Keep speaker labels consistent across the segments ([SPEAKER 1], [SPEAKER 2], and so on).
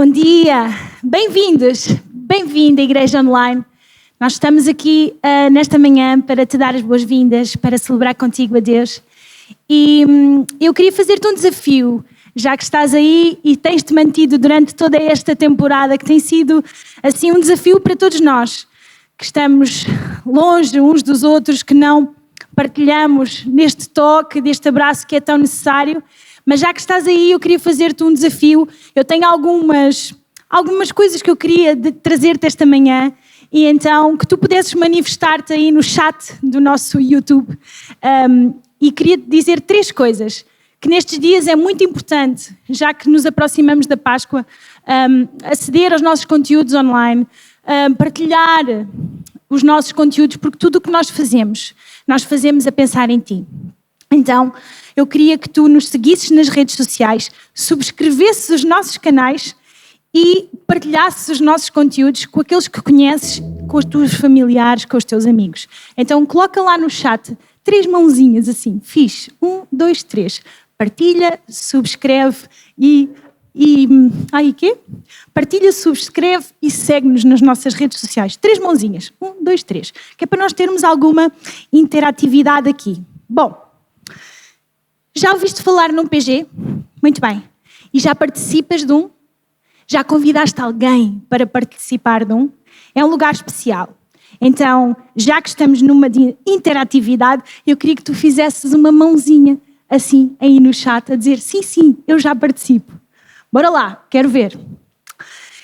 [SPEAKER 1] Bom dia, bem-vindos, bem-vinda Igreja Online. Nós estamos aqui nesta manhã para te dar as boas-vindas, para celebrar contigo a Deus. E eu queria fazer-te um desafio, já que estás aí e tens-te mantido durante toda esta temporada, que tem sido assim um desafio para todos nós, que estamos longe uns dos outros, que não partilhamos neste toque, deste abraço que é tão necessário. Mas já que estás aí, eu queria fazer-te um desafio. Eu tenho algumas coisas que eu queria trazer-te esta manhã e então que tu pudesses manifestar-te aí no chat do nosso YouTube. E queria-te dizer 3 coisas que nestes dias é muito importante, já que nos aproximamos da Páscoa, aceder aos nossos conteúdos online, partilhar os nossos conteúdos, porque tudo o que nós fazemos a pensar em ti. Então, eu queria que tu nos seguisses nas redes sociais, subscrevesses os nossos canais e partilhasses os nossos conteúdos com aqueles que conheces, com os teus familiares, com os teus amigos. Então, coloca lá no chat 3 mãozinhas assim, fixe, 1, 2, 3. Partilha, subscreve Partilha, subscreve e segue-nos nas nossas redes sociais. 3 mãozinhas, 1, 2, 3. Que é para nós termos alguma interatividade aqui. Bom, já ouviste falar num PG? Muito bem. E já participas de um? Já convidaste alguém para participar de um? É um lugar especial. Então, já que estamos numa de interatividade, eu queria que tu fizesses uma mãozinha assim aí no chat a dizer sim, eu já participo. Bora lá, quero ver.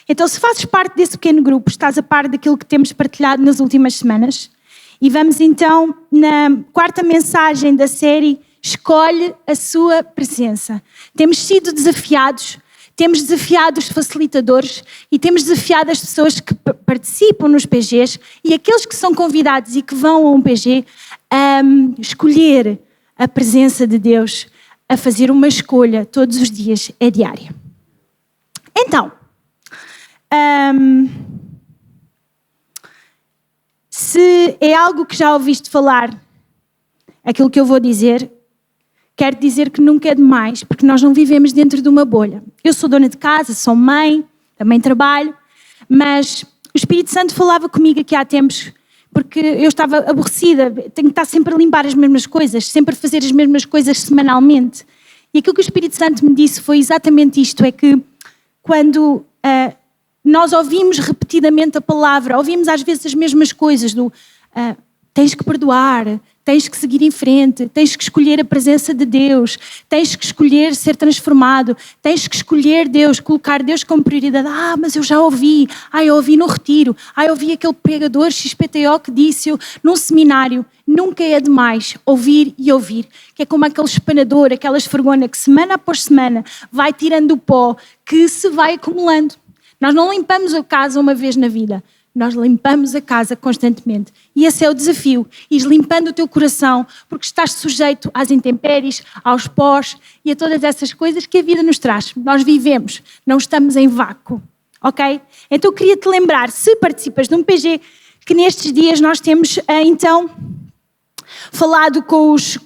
[SPEAKER 1] Então, se fazes parte desse pequeno grupo, estás a par daquilo que temos partilhado nas últimas semanas. E vamos então na 4ª mensagem da série Escolhe a sua presença. Temos sido desafiados, temos desafiado os facilitadores e temos desafiado as pessoas que participam nos PGs e aqueles que são convidados e que vão a um PG a escolher a presença de Deus, a fazer uma escolha todos os dias, é diária. Então, se é algo que já ouviste falar, aquilo que eu vou dizer, quero dizer que nunca é demais, porque nós não vivemos dentro de uma bolha. Eu sou dona de casa, sou mãe, também trabalho, mas o Espírito Santo falava comigo aqui há tempos, porque eu estava aborrecida, tenho que estar sempre a limpar as mesmas coisas, sempre a fazer as mesmas coisas semanalmente. E aquilo que o Espírito Santo me disse foi exatamente isto, é que quando nós ouvimos repetidamente a palavra, ouvimos às vezes as mesmas coisas, tens que perdoar, tens que seguir em frente, tens que escolher a presença de Deus, tens que escolher ser transformado, tens que escolher Deus, colocar Deus como prioridade. Mas eu já ouvi, eu ouvi no retiro, eu ouvi aquele pregador XPTO que disse num seminário. Nunca é demais ouvir e ouvir, que é como aquele espanador, aquela esfregona que semana após semana vai tirando o pó que se vai acumulando. Nós não limpamos a casa uma vez na vida, nós limpamos a casa constantemente. E esse é o desafio, ir limpando o teu coração, porque estás sujeito às intempéries, aos pós e a todas essas coisas que a vida nos traz. Nós vivemos, não estamos em vácuo, ok? Então eu queria te lembrar, se participas de um PG, que nestes dias nós temos então falado com os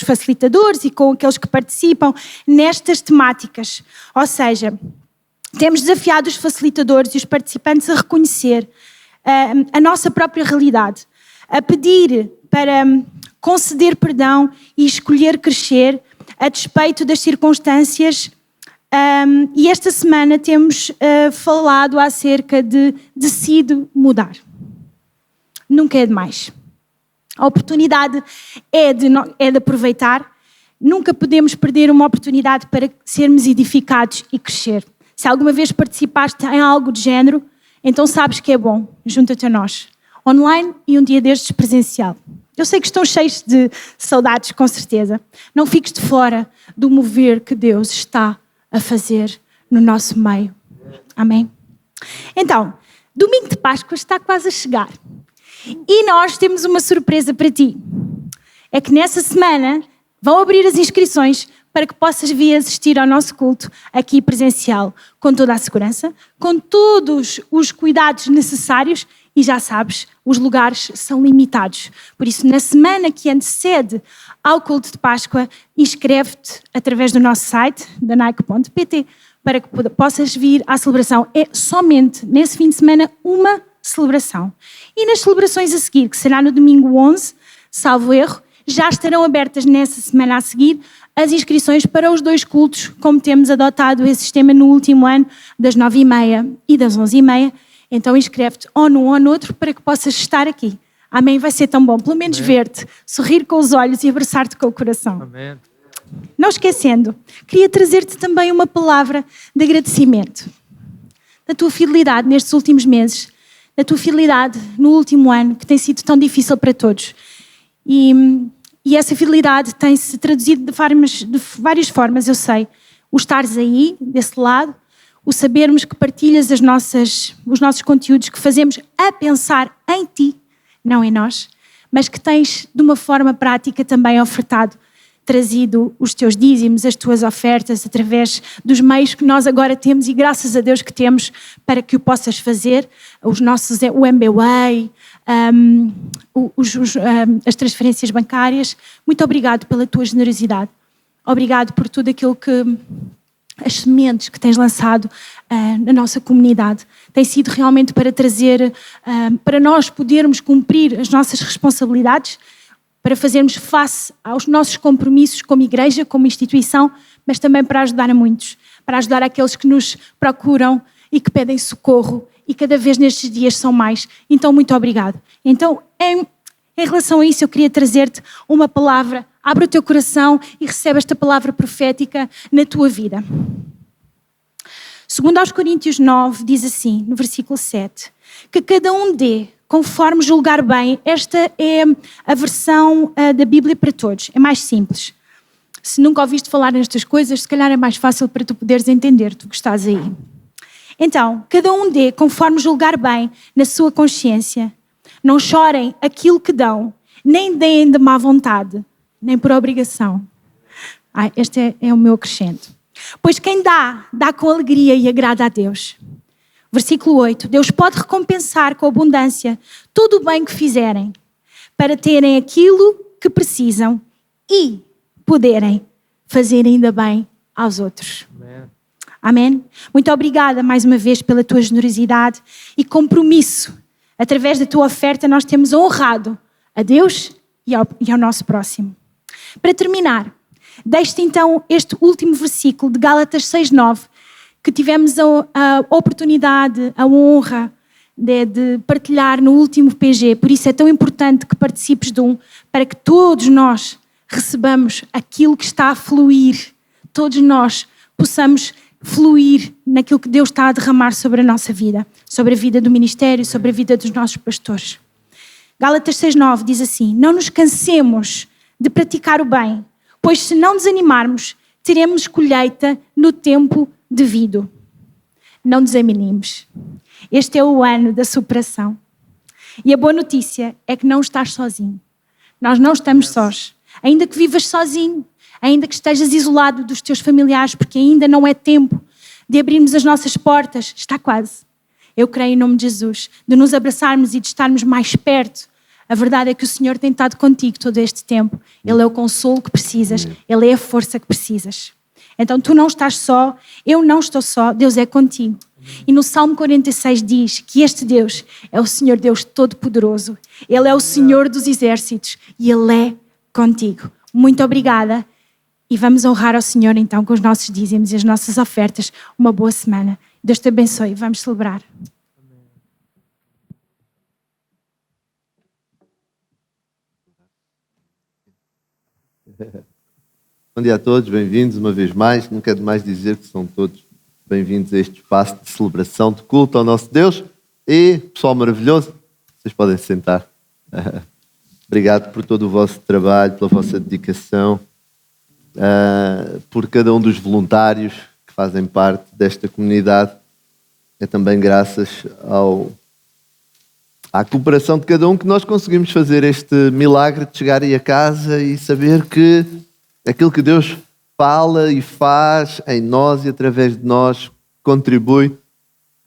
[SPEAKER 1] facilitadores e com aqueles que participam nestas temáticas. Ou seja, temos desafiado os facilitadores e os participantes a reconhecer a nossa própria realidade, a pedir para conceder perdão e escolher crescer a despeito das circunstâncias. E esta semana temos falado acerca de decido mudar. Nunca é demais. A oportunidade é de aproveitar. Nunca podemos perder uma oportunidade para sermos edificados e crescer. Se alguma vez participaste em algo de género, então sabes que é bom. Junta-te a nós. Online e um dia destes presencial. Eu sei que estão cheios de saudades, com certeza. Não fiques de fora do mover que Deus está a fazer no nosso meio. Amém? Então, domingo de Páscoa está quase a chegar. E nós temos uma surpresa para ti. É que nessa semana vão abrir as inscrições para que possas vir assistir ao nosso culto aqui presencial, com toda a segurança, com todos os cuidados necessários e já sabes, os lugares são limitados. Por isso, na semana que antecede ao culto de Páscoa, inscreve-te através do nosso site, danike.pt, para que possas vir à celebração. É somente nesse fim de semana uma celebração. E nas celebrações a seguir, que será no domingo 11, salvo erro, já estarão abertas nessa semana a seguir as inscrições para os 2 cultos, como temos adotado esse sistema no último ano, das 9h30 e das 11h30. Então inscreve-te ou num ou no outro para que possas estar aqui. Amém? Vai ser tão bom, pelo menos ver-te, sorrir com os olhos e abraçar-te com o coração.
[SPEAKER 2] Amém.
[SPEAKER 1] Não esquecendo, queria trazer-te também uma palavra de agradecimento. Da tua fidelidade nestes últimos meses, da tua fidelidade no último ano, que tem sido tão difícil para todos. E essa fidelidade tem-se traduzido de várias formas, eu sei. O estares aí, desse lado, o sabermos que partilhas os nossos conteúdos, que fazemos a pensar em ti, não em nós, mas que tens de uma forma prática também ofertado, trazido os teus dízimos, as tuas ofertas, através dos meios que nós agora temos e graças a Deus que temos para que o possas fazer, o MBWay, as transferências bancárias. Muito obrigado pela tua generosidade. Obrigado por tudo aquilo as sementes que tens lançado na nossa comunidade. Tem sido realmente para trazer, para nós podermos cumprir as nossas responsabilidades, para fazermos face aos nossos compromissos como igreja, como instituição, mas também para ajudar a muitos, para ajudar aqueles que nos procuram e que pedem socorro, e cada vez nestes dias são mais. Então, muito obrigado. Então, em relação a isso, eu queria trazer-te uma palavra. Abre o teu coração e recebe esta palavra profética na tua vida. Segundo aos Coríntios 9, diz assim, no versículo 7, que cada um dê conforme julgar bem. Esta é a versão da Bíblia para todos, é mais simples. Se nunca ouviste falar nestas coisas, se calhar é mais fácil para tu poderes entender, tu que estás aí. Então, cada um dê conforme julgar bem na sua consciência. Não chorem aquilo que dão, nem deem de má vontade, nem por obrigação. Este é o meu acrescento. Pois quem dá, dá com alegria e agrada a Deus. Versículo 8. Deus pode recompensar com abundância todo o bem que fizerem, para terem aquilo que precisam e poderem fazer ainda bem aos outros.
[SPEAKER 2] Amém.
[SPEAKER 1] Amém? Muito obrigada mais uma vez pela tua generosidade e compromisso. Através da tua oferta nós temos honrado a Deus e ao nosso próximo. Para terminar, deixo-te então este último versículo de Gálatas 6:9, que tivemos a oportunidade, a honra de partilhar no último PG. Por isso é tão importante que participes de para que todos nós recebamos aquilo que está a fluir. Todos nós possamos fluir naquilo que Deus está a derramar sobre a nossa vida, sobre a vida do ministério, sobre a vida dos nossos pastores. Gálatas 6:9 diz assim: não nos cansemos de praticar o bem, pois se não desanimarmos, teremos colheita no tempo devido. Não desanimemos. Este é o ano da superação. E a boa notícia é que não estás sozinho. Nós não estamos sós. Ainda que vivas sozinho, ainda que estejas isolado dos teus familiares, porque ainda não é tempo de abrirmos as nossas portas, está quase. Eu creio em nome de Jesus, de nos abraçarmos e de estarmos mais perto. A verdade é que o Senhor tem estado contigo todo este tempo. Ele é o consolo que precisas, Ele é a força que precisas. Então tu não estás só, eu não estou só, Deus é contigo. E no Salmo 46 diz que este Deus é o Senhor Deus Todo-Poderoso. Ele é o Senhor dos exércitos e Ele é contigo. Muito obrigada e vamos honrar ao Senhor então com os nossos dízimos e as nossas ofertas. Uma boa semana. Deus te abençoe. Vamos celebrar.
[SPEAKER 3] Bom dia a todos, bem-vindos uma vez mais. Não quero mais dizer que são todos bem-vindos a este espaço de celebração, de culto ao nosso Deus. E, pessoal maravilhoso, vocês podem se sentar. Obrigado por todo o vosso trabalho, pela vossa dedicação, por cada um dos voluntários que fazem parte desta comunidade. É também graças à cooperação de cada um que nós conseguimos fazer este milagre de chegar aí a casa e saber que aquilo que Deus fala e faz em nós e através de nós contribui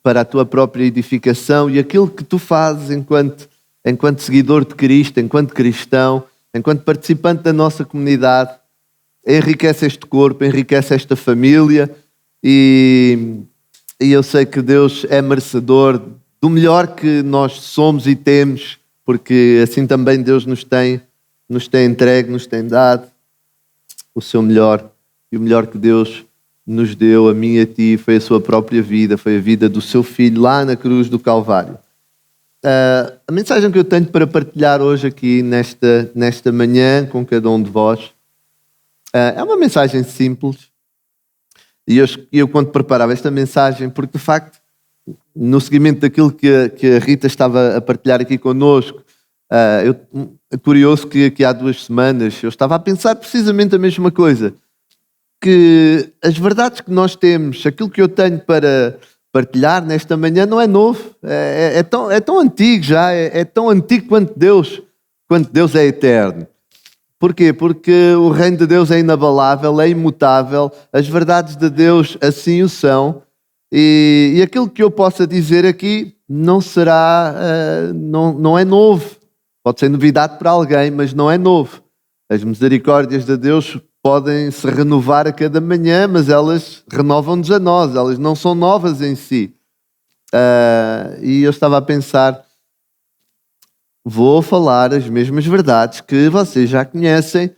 [SPEAKER 3] para a tua própria edificação, e aquilo que tu fazes enquanto seguidor de Cristo, enquanto cristão, enquanto participante da nossa comunidade, enriquece este corpo, enriquece esta família e eu sei que Deus é merecedor do melhor que nós somos e temos, porque assim também Deus nos tem entregue, nos tem dado o seu melhor. E o melhor que Deus nos deu, a mim e a ti, foi a sua própria vida, foi a vida do seu Filho lá na cruz do Calvário. A mensagem que eu tenho para partilhar hoje aqui nesta manhã com cada um de vós é uma mensagem simples. E eu quando preparava esta mensagem, porque de facto, no seguimento daquilo que a Rita estava a partilhar aqui connosco, é curioso que há 2 semanas eu estava a pensar precisamente a mesma coisa, que as verdades que nós temos, aquilo que eu tenho para partilhar nesta manhã não é novo, é tão antigo já, é tão antigo quanto Deus é eterno. Porquê? Porque o reino de Deus é inabalável, é imutável, as verdades de Deus assim o são, e aquilo que eu possa dizer aqui não será, não é novo. Pode ser novidade para alguém, mas não é novo. As misericórdias de Deus podem se renovar a cada manhã, mas elas renovam-nos a nós, elas não são novas em si. E eu estava a pensar, vou falar as mesmas verdades que vocês já conhecem,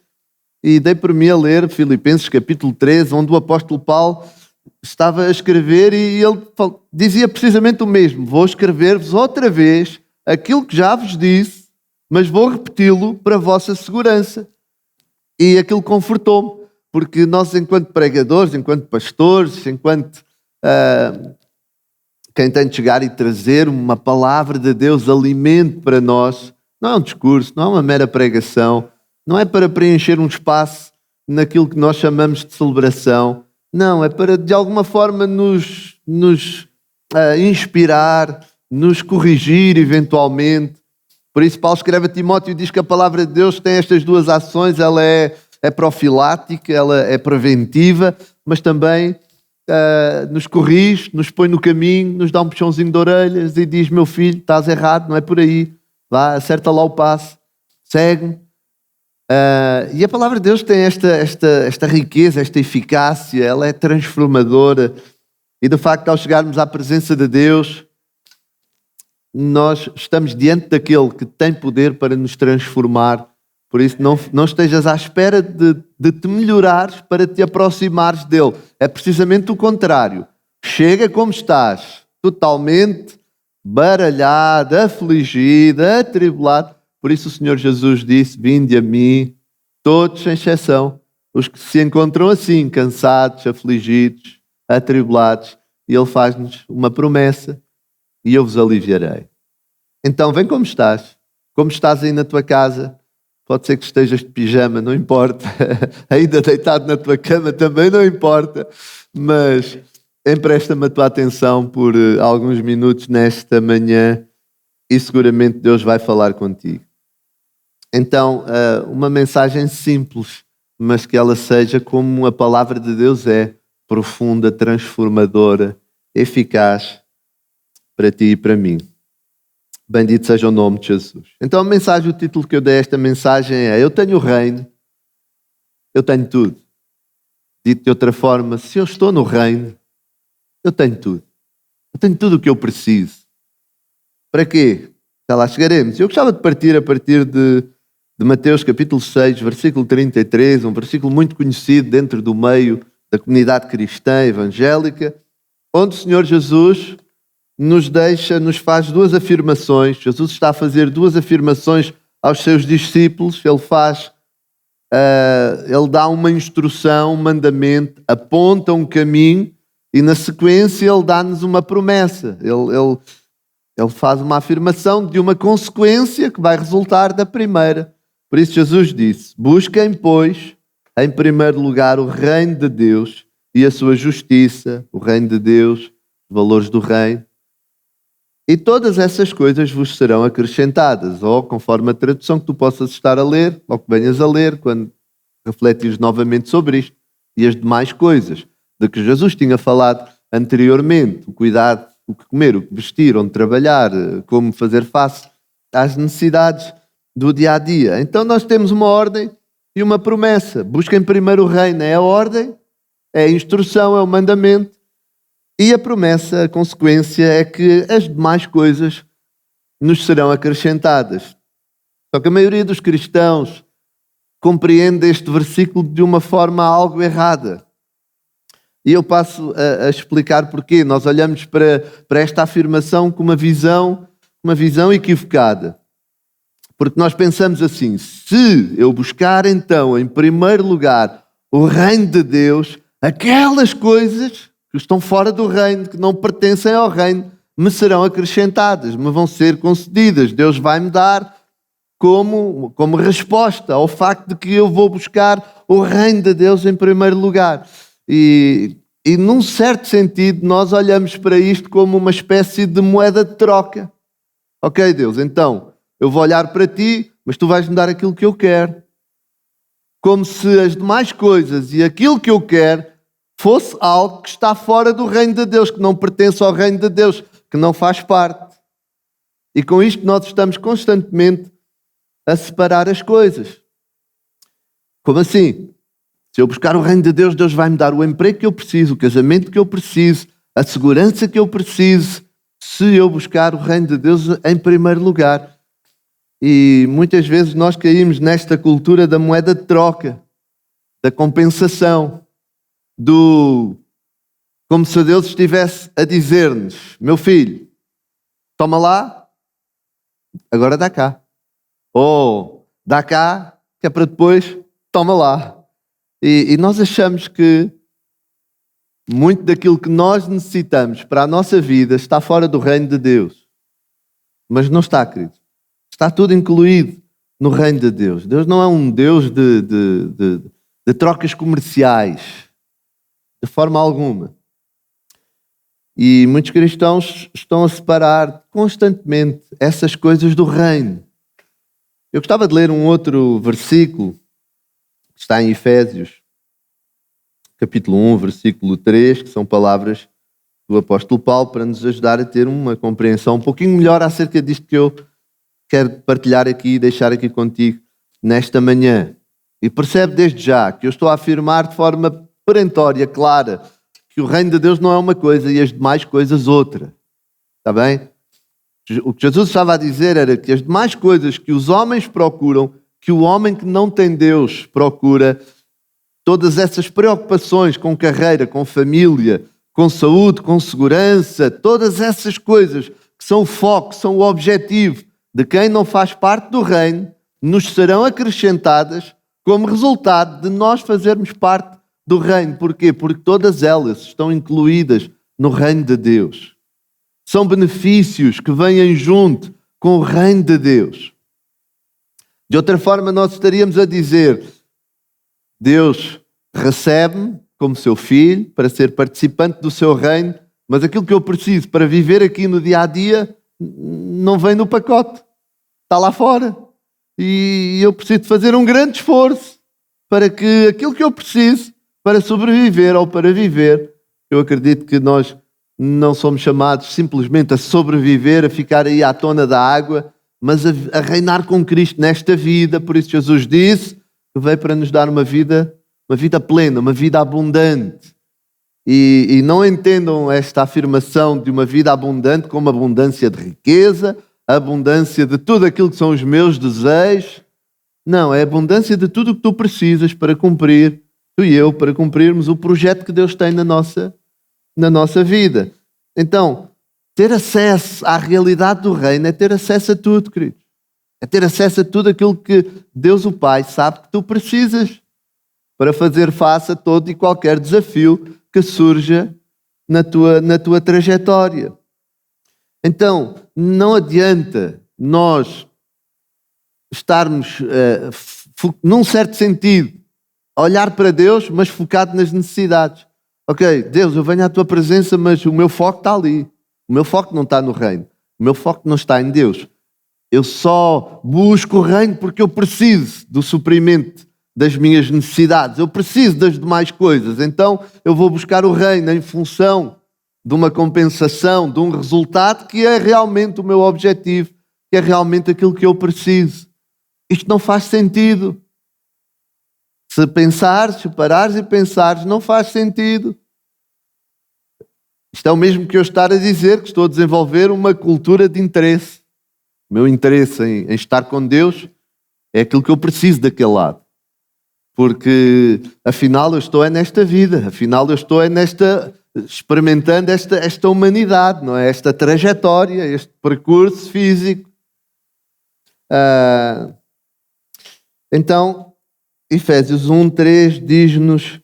[SPEAKER 3] e dei por mim a ler Filipenses capítulo 3, onde o apóstolo Paulo estava a escrever e ele dizia precisamente o mesmo: vou escrever-vos outra vez aquilo que já vos disse, mas vou repeti-lo para a vossa segurança. E aquilo confortou-me, porque nós, enquanto pregadores, enquanto pastores, enquanto quem tem de chegar e trazer uma palavra de Deus, alimento para nós, não é um discurso, não é uma mera pregação, não é para preencher um espaço naquilo que nós chamamos de celebração, não, é para de alguma forma nos inspirar, nos corrigir eventualmente. Por isso Paulo escreve a Timóteo e diz que a palavra de Deus tem estas 2 ações, ela é profilática, ela é preventiva, mas também nos corrige, nos põe no caminho, nos dá um puxãozinho de orelhas e diz: meu filho, estás errado, não é por aí, vá, acerta lá o passo, segue-me. E a palavra de Deus tem esta riqueza, esta eficácia, ela é transformadora, e de facto, ao chegarmos à presença de Deus, nós estamos diante daquele que tem poder para nos transformar. Por isso não estejas à espera de te melhorares para te aproximares dele. É precisamente o contrário. Chega como estás, totalmente baralhado, afligido, atribulado. Por isso o Senhor Jesus disse: vinde a mim, todos sem exceção, os que se encontram assim, cansados, afligidos, atribulados. E Ele faz-nos uma promessa: e eu vos aliviarei. Então vem como estás aí na tua casa. Pode ser que estejas de pijama, não importa. Ainda deitado na tua cama também não importa. Mas empresta-me a tua atenção por alguns minutos nesta manhã e seguramente Deus vai falar contigo. Então, uma mensagem simples, mas que ela seja como a palavra de Deus é: profunda, transformadora, eficaz para ti e para mim. Bendito seja o nome de Jesus. Então a mensagem, o título que eu dei a esta mensagem é: eu tenho o reino, eu tenho tudo. Dito de outra forma, se eu estou no reino, eu tenho tudo. Eu tenho tudo o que eu preciso. Para quê? Já lá chegaremos. Eu gostava de partir a partir de Mateus capítulo 6, versículo 33, um versículo muito conhecido dentro do meio da comunidade cristã evangélica, onde o Senhor Jesus nos faz 2 afirmações. Jesus está a fazer 2 afirmações aos seus discípulos. Ele dá uma instrução, um mandamento, aponta um caminho e na sequência ele dá-nos uma promessa. Ele faz uma afirmação de uma consequência que vai resultar da primeira. Por isso Jesus disse: busquem, pois, em primeiro lugar o reino de Deus e a sua justiça, o reino de Deus, os valores do reino. E todas essas coisas vos serão acrescentadas, ou conforme a tradução que tu possas estar a ler, ou que venhas a ler, quando refletires novamente sobre isto, e as demais coisas de que Jesus tinha falado anteriormente: o cuidado, o que comer, o que vestir, onde trabalhar, como fazer face às necessidades do dia a dia. Então nós temos uma ordem e uma promessa. Busquem primeiro o reino, é a ordem, é a instrução, é o mandamento. E a promessa, a consequência é que as demais coisas nos serão acrescentadas. Só que a maioria dos cristãos compreende este versículo de uma forma algo errada. E eu passo a explicar porquê. Nós olhamos para esta afirmação com uma visão equivocada. Porque nós pensamos assim: se eu buscar então em primeiro lugar o reino de Deus, aquelas coisas que estão fora do reino, que não pertencem ao reino, me serão acrescentadas, me vão ser concedidas. Deus vai-me dar como resposta ao facto de que eu vou buscar o reino de Deus em primeiro lugar. E num certo sentido, nós olhamos para isto como uma espécie de moeda de troca. Ok, Deus, então, eu vou olhar para ti, mas tu vais-me dar aquilo que eu quero. Como se as demais coisas e aquilo que eu quero fosse algo que está fora do reino de Deus, que não pertence ao reino de Deus, que não faz parte. E com isto nós estamos constantemente a separar as coisas. Como assim? Se eu buscar o reino de Deus, Deus vai-me dar o emprego que eu preciso, o casamento que eu preciso, a segurança que eu preciso, se eu buscar o reino de Deus em primeiro lugar. E muitas vezes nós caímos nesta cultura da moeda de troca, da compensação, como se Deus estivesse a dizer-nos: meu filho, toma lá, agora dá cá. Ou dá cá, que é para depois, toma lá. E nós achamos que muito daquilo que nós necessitamos para a nossa vida está fora do reino de Deus. Mas não está, querido. Está tudo incluído no reino de Deus. Deus não é um Deus de trocas comerciais, de forma alguma. E muitos cristãos estão a separar constantemente essas coisas do reino. Eu gostava de ler um outro versículo, que está em Efésios, capítulo 1, versículo 3, que são palavras do apóstolo Paulo, para nos ajudar a ter uma compreensão um pouquinho melhor acerca disto que eu quero partilhar aqui e deixar aqui contigo nesta manhã. E percebe desde já que eu estou a afirmar de forma perentória, clara, que o reino de Deus não é uma coisa e as demais coisas outra. Está bem? O que Jesus estava a dizer era que as demais coisas que os homens procuram, que o homem que não tem Deus procura, todas essas preocupações com carreira, com família, com saúde, com segurança, todas essas coisas que são o foco, são o objetivo de quem não faz parte do reino, nos serão acrescentadas como resultado de nós fazermos parte do reino. Porquê? Porque todas elas estão incluídas no reino de Deus. São benefícios que vêm junto com o reino de Deus. De outra forma, nós estaríamos a dizer: Deus recebe-me como seu filho para ser participante do seu reino, mas aquilo que eu preciso para viver aqui no dia a dia não vem no pacote, está lá fora. E eu preciso fazer um grande esforço para que aquilo que eu preciso para sobreviver ou para viver, eu acredito que nós não somos chamados simplesmente a sobreviver, a ficar aí à tona da água, mas a reinar com Cristo nesta vida. Por isso Jesus disse que veio para nos dar uma vida plena, uma vida abundante. E não entendam esta afirmação de uma vida abundante como abundância de riqueza, abundância de tudo aquilo que são os meus desejos. Não, é abundância de tudo o que tu precisas para cumprir, tu e eu, para cumprirmos o projeto que Deus tem na nossa vida. Então, ter acesso à realidade do reino é ter acesso a tudo, queridos. É ter acesso a tudo aquilo que Deus o Pai sabe que tu precisas para fazer face a todo e qualquer desafio que surja na tua trajetória. Então, não adianta nós estarmos, num certo sentido, a olhar para Deus, mas focado nas necessidades. Ok, Deus, eu venho à tua presença, mas o meu foco está ali. O meu foco não está no reino. O meu foco não está em Deus. Eu só busco o reino porque eu preciso do suprimento das minhas necessidades. Eu preciso das demais coisas. Então eu vou buscar o reino em função de uma compensação, de um resultado que é realmente o meu objetivo, que é realmente aquilo que eu preciso. Isto não faz sentido. Se parares e pensares, não faz sentido. Isto é o mesmo que eu estar a dizer que estou a desenvolver uma cultura de interesse. O meu interesse em estar com Deus é aquilo que eu preciso daquele lado. Porque afinal eu estou nesta vida, afinal eu estou experimentando esta humanidade, não é? Esta trajetória, este percurso físico. Então, Efésios 1:3 diz-nos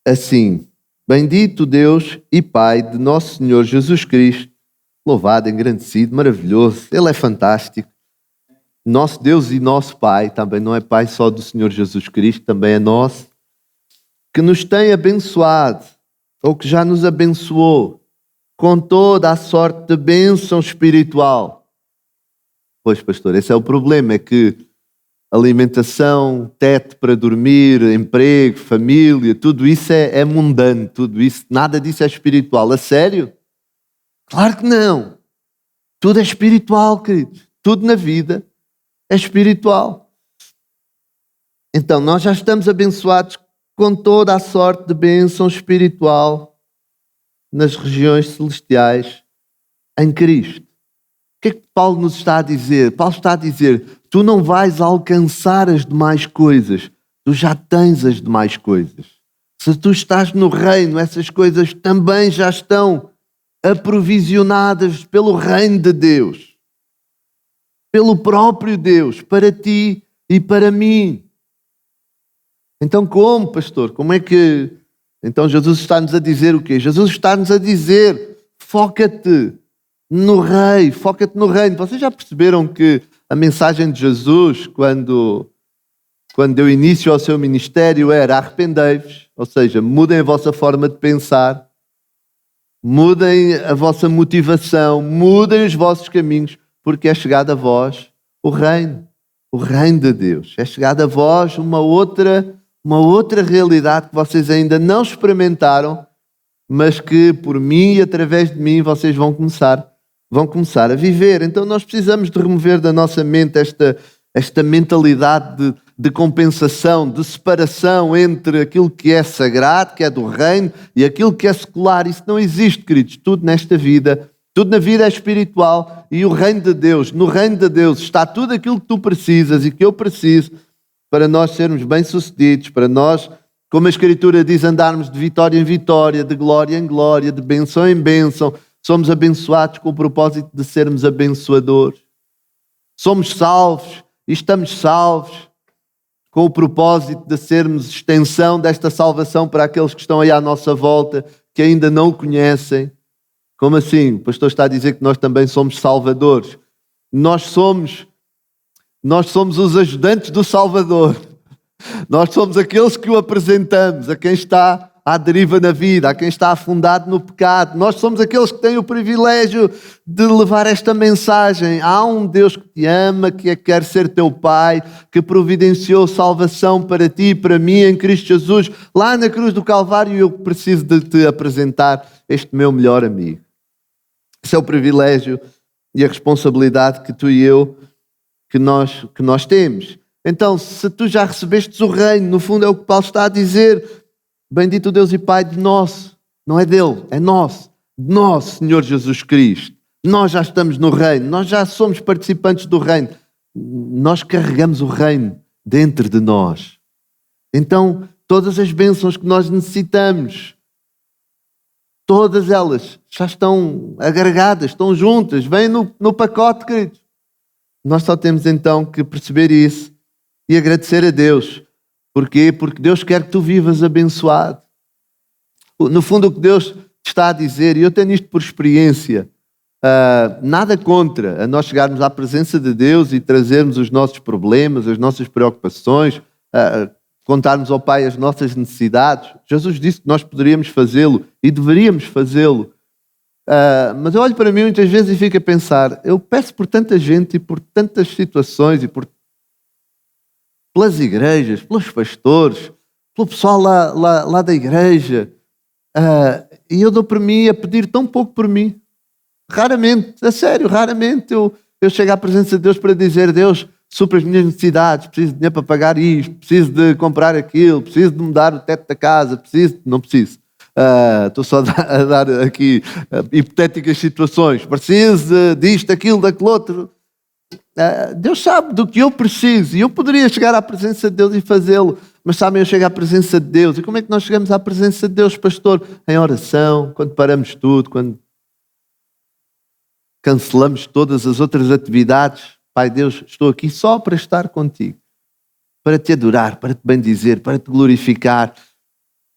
[SPEAKER 3] assim: Bendito Deus e Pai de nosso Senhor Jesus Cristo, louvado, engrandecido, maravilhoso, Ele é fantástico. Nosso Deus e nosso Pai, também não é Pai só do Senhor Jesus Cristo, também é nosso, que nos tem abençoado, ou que já nos abençoou, com toda a sorte de bênção espiritual. Pois, pastor, esse é o problema, é que alimentação, teto para dormir, emprego, família, tudo isso é mundano, tudo isso, nada disso é espiritual. A sério? Claro que não. Tudo é espiritual, queridos. Tudo na vida é espiritual. Então, nós já estamos abençoados com toda a sorte de bênção espiritual nas regiões celestiais em Cristo. O que é que Paulo nos está a dizer? Paulo está a dizer: tu não vais alcançar as demais coisas, tu já tens as demais coisas. Se tu estás no reino, essas coisas também já estão aprovisionadas pelo reino de Deus, pelo próprio Deus, para ti e para mim. Então como, pastor? Como é que... Então Jesus está-nos a dizer o quê? Jesus está-nos a dizer: foca-te no Rei, foca-te no reino. Vocês já perceberam que a mensagem de Jesus, quando deu início ao seu ministério, era: arrependei-vos, ou seja, mudem a vossa forma de pensar, mudem a vossa motivação, mudem os vossos caminhos, porque é chegado a vós o reino de Deus. É chegado a vós uma outra realidade que vocês ainda não experimentaram, mas que por mim e através de mim vocês vão começar a viver. Então nós precisamos de remover da nossa mente esta mentalidade de compensação, de separação entre aquilo que é sagrado, que é do reino, e aquilo que é secular. Isso não existe, queridos. Tudo nesta vida, tudo na vida é espiritual, e o reino de Deus, no reino de Deus está tudo aquilo que tu precisas e que eu preciso para nós sermos bem-sucedidos, para nós, como a Escritura diz, andarmos de vitória em vitória, de glória em glória, de bênção em bênção. Somos abençoados com o propósito de sermos abençoadores. Somos salvos e estamos salvos com o propósito de sermos extensão desta salvação para aqueles que estão aí à nossa volta, que ainda não o conhecem. Como assim? O pastor está a dizer que nós também somos salvadores. Nós somos os ajudantes do Salvador. Nós somos aqueles que o apresentamos a quem está à deriva na vida, a quem está afundado no pecado. Nós somos aqueles que têm o privilégio de levar esta mensagem. Há um Deus que te ama, que quer ser teu Pai, que providenciou salvação para ti e para mim em Cristo Jesus. Lá na cruz do Calvário eu preciso de te apresentar este meu melhor amigo. Esse é o privilégio e a responsabilidade que tu e eu, que nós temos. Então, se tu já recebestes o reino, no fundo é o que Paulo está a dizer: bendito Deus e Pai de nosso, não é dele, é nosso, de nosso Senhor Jesus Cristo. Nós já estamos no reino, nós já somos participantes do reino, nós carregamos o reino dentro de nós. Então, todas as bênçãos que nós necessitamos, todas elas já estão agregadas, estão juntas, vêm no pacote, queridos. Nós só temos então que perceber isso e agradecer a Deus. Porquê? Porque Deus quer que tu vivas abençoado. No fundo, o que Deus te está a dizer, e eu tenho isto por experiência, nada contra a nós chegarmos à presença de Deus e trazermos os nossos problemas, as nossas preocupações, contarmos ao Pai as nossas necessidades. Jesus disse que nós poderíamos fazê-lo e deveríamos fazê-lo. Mas eu olho para mim muitas vezes e fico a pensar: eu peço por tanta gente e por tantas situações e pelas igrejas, pelos pastores, pelo pessoal lá da igreja, e eu dou por mim a pedir tão pouco por mim. Raramente, a sério, raramente eu chego à presença de Deus para dizer: Deus, supra as minhas necessidades, preciso de dinheiro para pagar isto, preciso de comprar aquilo, preciso de mudar o teto da casa, não preciso. Estou só a dar aqui hipotéticas situações. Preciso disto, aquilo, daquele outro. Deus sabe do que eu preciso e eu poderia chegar à presença de Deus e fazê-lo, mas sabem, eu chego à presença de Deus. E como é que nós chegamos à presença de Deus, pastor? Em oração, quando paramos tudo, quando cancelamos todas as outras atividades. Pai Deus, estou aqui só para estar contigo, para te adorar, para te bendizer, para te glorificar.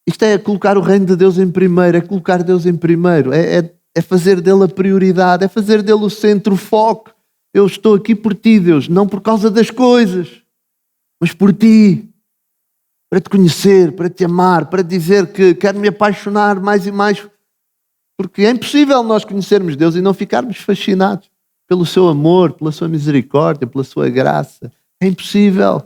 [SPEAKER 3] Isto é colocar o reino de Deus em primeiro, é colocar Deus em primeiro, é fazer dele a prioridade, é fazer dele o centro, o foco. Eu estou aqui por ti, Deus, não por causa das coisas, mas por ti, para te conhecer, para te amar, para dizer que quero me apaixonar mais e mais, porque é impossível nós conhecermos Deus e não ficarmos fascinados pelo seu amor, pela sua misericórdia, pela sua graça. É impossível.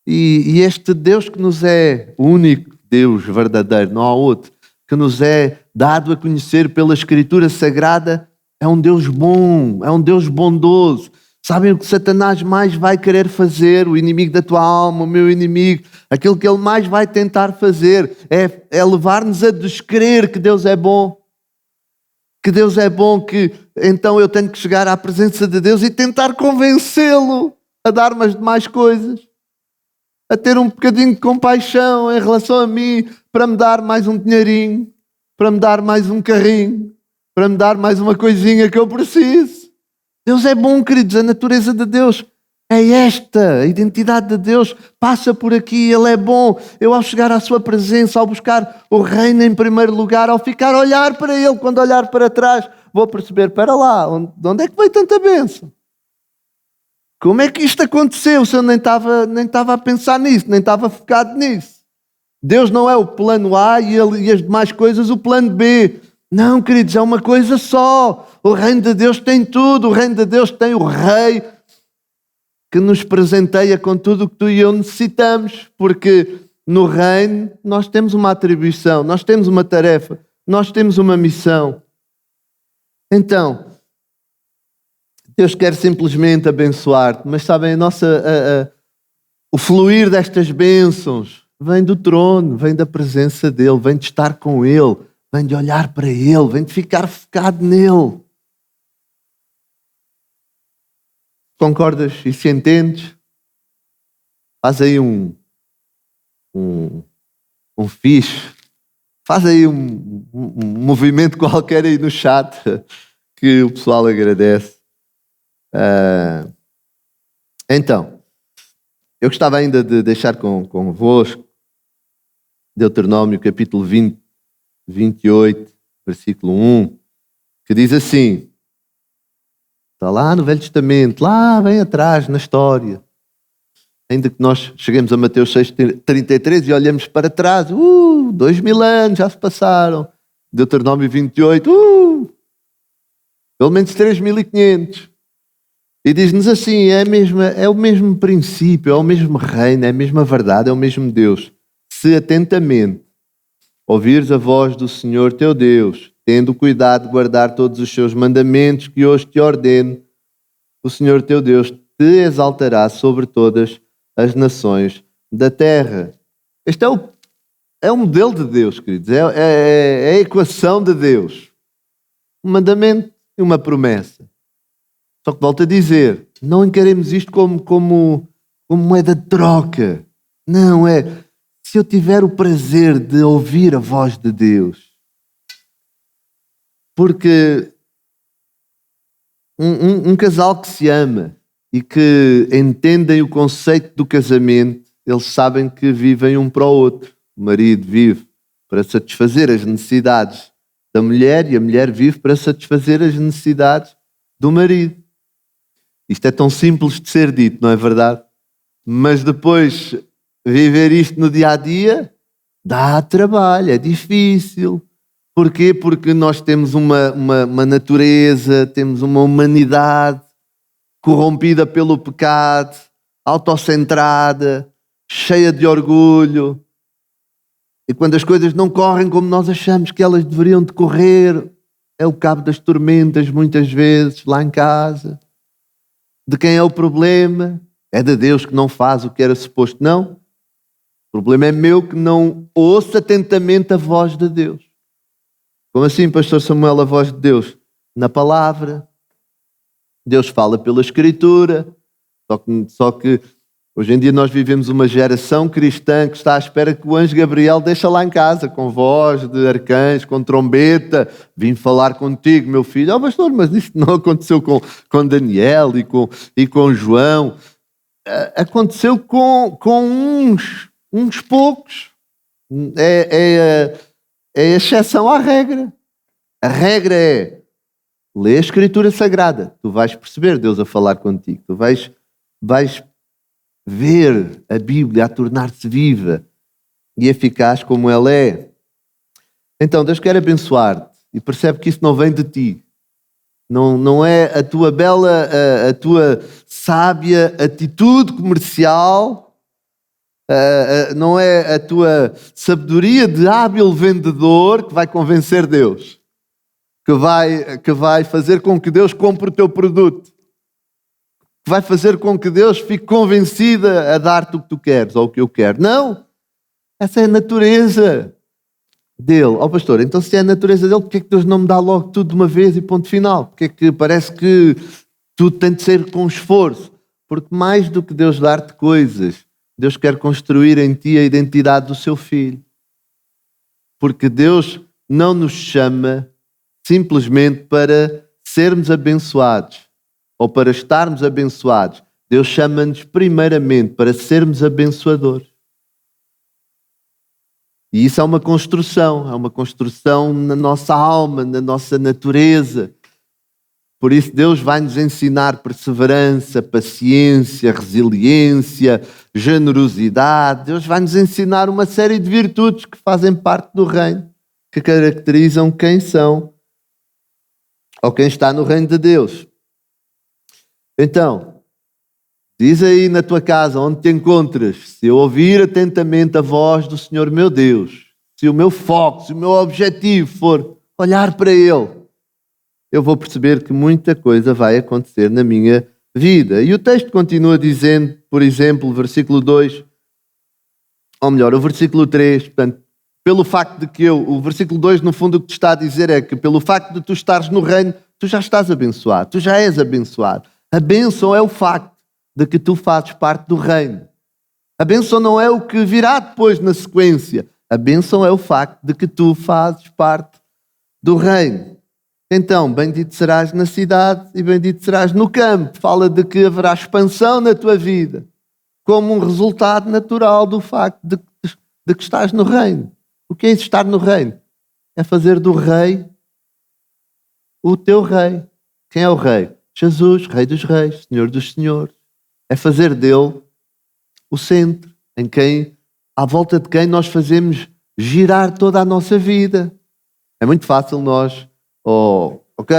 [SPEAKER 3] E este Deus que nos é o único Deus verdadeiro, não há outro, que nos é dado a conhecer pela Escritura Sagrada, é um Deus bom, é um Deus bondoso. Sabem o que Satanás mais vai querer fazer? O inimigo da tua alma, o meu inimigo, aquilo que ele mais vai tentar fazer é levar-nos a descrer que Deus é bom. Que Deus é bom, que então eu tenho que chegar à presença de Deus e tentar convencê-lo a dar-me as demais coisas. A ter um bocadinho de compaixão em relação a mim, para me dar mais um dinheirinho, para me dar mais um carrinho, para me dar mais uma coisinha que eu preciso. Deus é bom, queridos, a natureza de Deus é esta, a identidade de Deus passa por aqui, Ele é bom. Eu ao chegar à sua presença, ao buscar o reino em primeiro lugar, ao ficar a olhar para Ele, quando olhar para trás, vou perceber, para lá, de onde é que veio tanta bênção? Como é que isto aconteceu se eu nem estava a pensar nisso, nem estava focado nisso? Deus não é o plano A e as demais coisas o plano B. Não, queridos, é uma coisa só. O reino de Deus tem tudo. O reino de Deus tem o Rei que nos presenteia com tudo o que tu e eu necessitamos. Porque no reino nós temos uma atribuição, nós temos uma tarefa, nós temos uma missão. Então, Deus quer simplesmente abençoar-te, mas sabem, o fluir destas bênçãos vem do trono, vem da presença dEle, vem de estar com Ele, vem de olhar para Ele, vem de ficar focado nele. Concordas e se entendes? Faz aí um fixe, faz aí um movimento qualquer aí no chat que o pessoal agradece. Então, eu gostava ainda de deixar convosco Deuteronômio capítulo 20, 28, versículo 1, que diz assim, está lá no Velho Testamento, lá bem atrás na história, ainda que nós cheguemos a Mateus 6,33 e olhemos para trás, 2000 anos já se passaram, Deuteronômio 28, pelo menos 3500. E diz-nos assim, é o mesmo princípio, é o mesmo reino, é a mesma verdade, é o mesmo Deus. Se atentamente ouvires a voz do Senhor teu Deus, tendo cuidado de guardar todos os seus mandamentos que hoje te ordeno, o Senhor teu Deus te exaltará sobre todas as nações da terra. Este é o modelo de Deus, queridos, é a equação de Deus. Um mandamento e uma promessa. Só que volto a dizer, não encaremos isto como moeda de troca. Não, se eu tiver o prazer de ouvir a voz de Deus. Porque um casal que se ama e que entendem o conceito do casamento, eles sabem que vivem um para o outro. O marido vive para satisfazer as necessidades da mulher e a mulher vive para satisfazer as necessidades do marido. Isto é tão simples de ser dito, não é verdade? Mas depois viver isto no dia a dia dá trabalho, é difícil. Porquê? Porque nós temos uma natureza, temos uma humanidade corrompida pelo pecado, autocentrada, cheia de orgulho. E quando as coisas não correm como nós achamos que elas deveriam decorrer, é o cabo das tormentas muitas vezes lá em casa. De quem é o problema? É de Deus que não faz o que era suposto? Não. O problema é meu que não ouço atentamente a voz de Deus. Como assim, pastor Samuel, a voz de Deus? Na palavra. Deus fala pela Escritura. Só que hoje em dia nós vivemos uma geração cristã que está à espera que o anjo Gabriel deixe lá em casa, com voz de arcanjo, com trombeta. Vim falar contigo, meu filho. Pastor, mas isto não aconteceu com Daniel e com João. Aconteceu com uns poucos. É a exceção à regra. A regra é: lê a Escritura Sagrada. Tu vais perceber Deus a falar contigo. Tu vais ver a Bíblia a tornar-se viva e eficaz como ela é. Então, Deus quer abençoar-te e percebe que isso não vem de ti. Não é a tua bela, a tua sábia atitude comercial, não é a tua sabedoria de hábil vendedor que vai convencer Deus, que vai fazer com que Deus compre o teu produto, que vai fazer com que Deus fique convencida a dar-te o que tu queres ou o que eu quero. Não! Essa é a natureza dele. Pastor, então se é a natureza dele, porque é que Deus não me dá logo tudo de uma vez e ponto final? Porque é que parece que tudo tem de ser com esforço? Porque mais do que Deus dar-te coisas, Deus quer construir em ti a identidade do seu filho. Porque Deus não nos chama simplesmente para sermos abençoados ou para estarmos abençoados. Deus chama-nos primeiramente para sermos abençoadores. E isso é uma construção na nossa alma, na nossa natureza. Por isso Deus vai nos ensinar perseverança, paciência, resiliência, generosidade. Deus vai nos ensinar uma série de virtudes que fazem parte do reino, que caracterizam quem são ou quem está no reino de Deus. Então, diz aí na tua casa, onde te encontras, se eu ouvir atentamente a voz do Senhor meu Deus, se o meu foco, se o meu objetivo for olhar para Ele, eu vou perceber que muita coisa vai acontecer na minha vida. E o texto continua dizendo, por exemplo, versículo 2, ou melhor, o versículo 3, portanto, pelo facto de que o versículo 2, no fundo, o que te está a dizer é que pelo facto de tu estares no reino, tu já estás abençoado, tu já és abençoado. A bênção é o facto de que tu fazes parte do reino. A bênção não é o que virá depois na sequência. A bênção é o facto de que tu fazes parte do reino. Então, bendito serás na cidade e bendito serás no campo. Fala de que haverá expansão na tua vida, como um resultado natural do facto de que estás no reino. O que é estar no reino? É fazer do rei o teu rei. Quem é o rei? Jesus, Rei dos Reis, Senhor dos Senhores. É fazer dele o centro, à volta de quem nós fazemos girar toda a nossa vida. É muito fácil nós,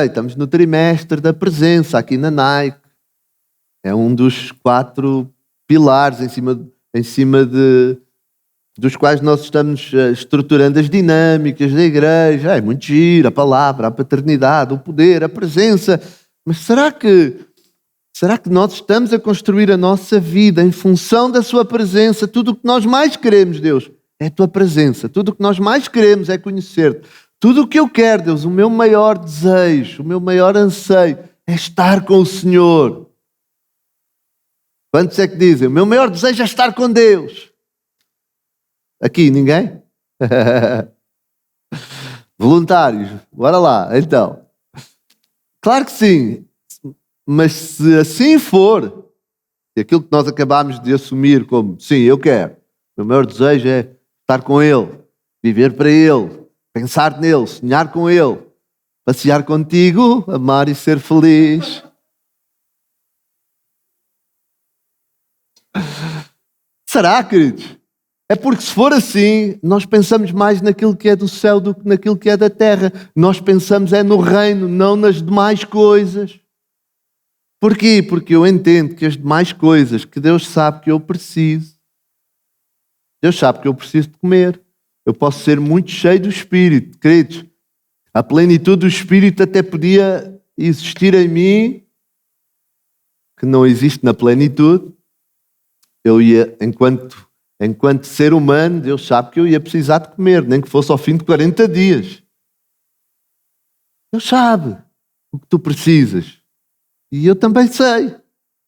[SPEAKER 3] estamos no trimestre da presença aqui na Nike. É um dos 4 pilares em cima dos quais nós estamos estruturando as dinâmicas da igreja. É muito giro, a palavra, a paternidade, o poder, a presença. Mas será que nós estamos a construir a nossa vida em função da sua presença? Tudo o que nós mais queremos, Deus, é a tua presença. Tudo o que nós mais queremos é conhecer-te. Tudo o que eu quero, Deus, o meu maior desejo, o meu maior anseio é estar com o Senhor. Quantos é que dizem? O meu maior desejo é estar com Deus. Aqui, ninguém? Voluntários, bora lá, então. Claro que sim, mas se assim for, se aquilo que nós acabámos de assumir como, sim, eu quero, o meu maior desejo é estar com Ele, viver para Ele, pensar nele, sonhar com Ele, passear contigo, amar e ser feliz. Será, queridos? É porque se for assim, nós pensamos mais naquilo que é do céu do que naquilo que é da terra. Nós pensamos no reino, não nas demais coisas. Porquê? Porque eu entendo que as demais coisas que Deus sabe que eu preciso, Deus sabe que eu preciso de comer. Eu posso ser muito cheio do Espírito, queridos. A plenitude do Espírito até podia existir em mim que não existe na plenitude, eu ia, enquanto ser humano, Deus sabe que eu ia precisar de comer, nem que fosse ao fim de 40 dias. Deus sabe o que tu precisas. E eu também sei,